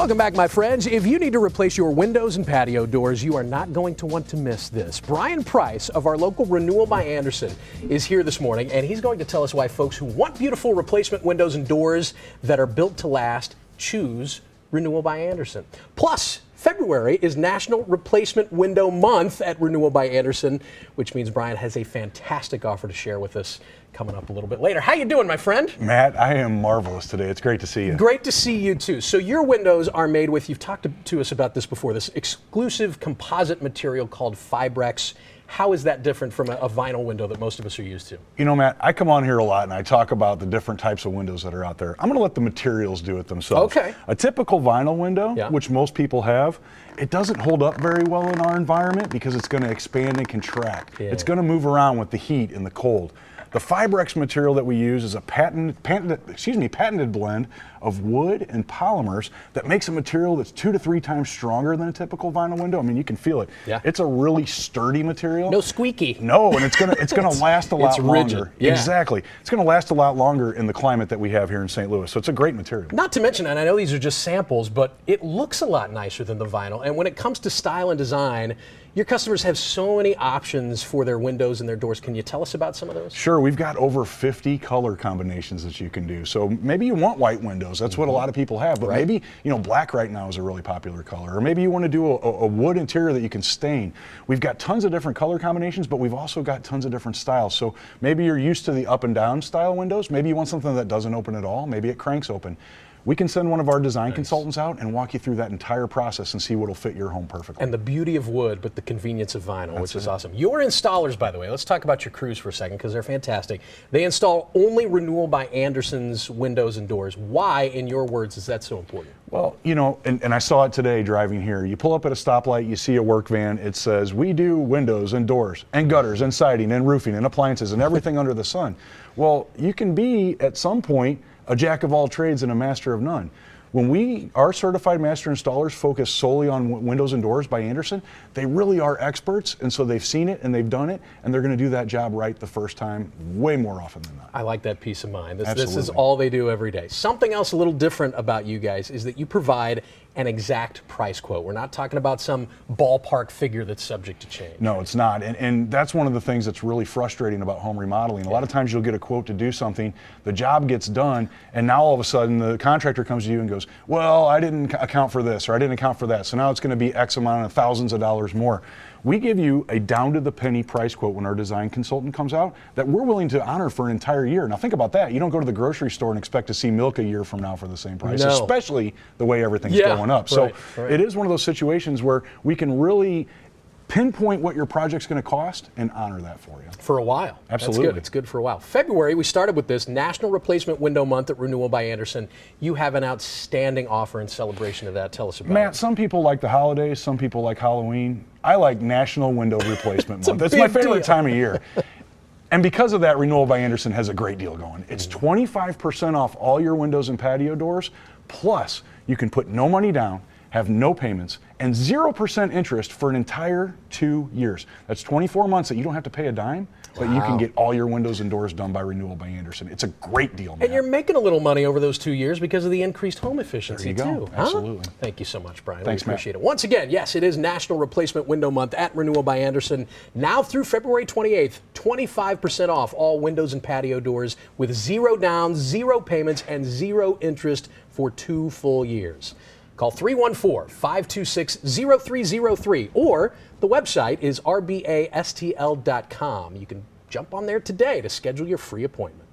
Welcome back, my friends. If you need to replace your windows and patio doors, you are not going to want to miss this. Brian Price of our local Renewal by Andersen is here this morning, and he's going to tell us why folks who want beautiful replacement windows and doors that are built to last choose Renewal by Andersen. Plus, February is National Replacement Window Month at Renewal by Andersen, which means Brian has a fantastic offer to share with us coming up a little bit later. How you doing, my friend? Matt, I am marvelous today. It's great to see you. Great to see you too. So your windows are made with, you've talked to us about this before, this exclusive composite material called Fibrex. How is that different from a vinyl window that most of us are used to? You know, Matt, I come on here a lot and I talk about the different types of windows that are out there. I'm going to let the materials do it themselves. Okay. A typical vinyl window, which most people have, it doesn't hold up very well in our environment because it's going to expand and contract. Yeah. It's going to move around with the heat and the cold. The Fibrex material that we use is a patented blend of wood and polymers that makes a material that's 2 to 3 times stronger than a typical vinyl window. I mean, you can feel it. Yeah. It's a really sturdy material. No squeaky. No, and it's gonna last a lot longer. Rigid. Yeah. Exactly. It's gonna last a lot longer in the climate that we have here in St. Louis. So it's a great material. Not to mention, and I know these are just samples, but it looks a lot nicer than the vinyl. And when it comes to style and design, your customers have so many options for their windows and their doors. Can you tell us about some of those? Sure, we've got over 50 color combinations that you can do. So maybe you want white windows. That's what a lot of people have, but maybe, you know, black right now is a really popular color. Or maybe you want to do a wood interior that you can stain. We've got tons of different color combinations, but we've also got tons of different styles. So maybe you're used to the up and down style windows. Maybe you want something that doesn't open at all. Maybe it cranks open. We can send one of our design consultants out and walk you through that entire process and see what will fit your home perfectly. And the beauty of wood, but the convenience of vinyl, which is awesome. Your installers, by the way, let's talk about your crews for a second because they're fantastic. They install only Renewal by Andersen's windows and doors. Why, in your words, is that so important? Well, you know, and I saw it today driving here. You pull up at a stoplight, you see a work van. It says, we do windows and doors and gutters and siding and roofing and appliances and everything under the sun. Well, you can be, at some point, a jack of all trades and a master of none. When our certified master installers focus solely on windows and doors by Andersen, they really are experts, and so they've seen it and they've done it, and they're going to do that job right the first time way more often than not. I like that peace of mind. This is all they do every day. Something else a little different about you guys is that you provide an exact price quote. We're not talking about some ballpark figure that's subject to change. No, it's not. And that's one of the things that's really frustrating about home remodeling. A lot of times you'll get a quote to do something, the job gets done, and now all of a sudden the contractor comes to you and goes, well, I didn't account for this, or I didn't account for that, so now it's going to be X amount of thousands of dollars more. We give you a down to the penny price quote when our design consultant comes out that we're willing to honor for an entire year. Now think about that. You don't go to the grocery store and expect to see milk a year from now for the same price, especially the way everything's going up. So it is one of those situations where we can really pinpoint what your project's going to cost and honor that for you. For a while. Absolutely. That's good. It's good for a while. February, we started with this National Replacement Window Month at Renewal by Andersen. You have an outstanding offer in celebration of that. Tell us about it. Matt, some people like the holidays, some people like Halloween. I like National Window Replacement Month. It's my favorite time of year. And because of that, Renewal by Andersen has a great deal going. It's 25% off all your windows and patio doors, plus you can put no money down, have no payments, and 0% interest for an entire 2 years. That's 24 months that you don't have to pay a dime, but you can get all your windows and doors done by Renewal by Andersen. It's a great deal, man. And you're making a little money over those 2 years because of the increased home efficiency, there you go. too. Absolutely. Thank you so much, Brian. Thanks, we appreciate it. Once again, yes, it is National Replacement Window Month at Renewal by Andersen. Now through February 28th, 25% off all windows and patio doors with 0 down, 0 payments, and 0 interest for 2 full years. Call 314-526-0303, or the website is rbastl.com. You can jump on there today to schedule your free appointment.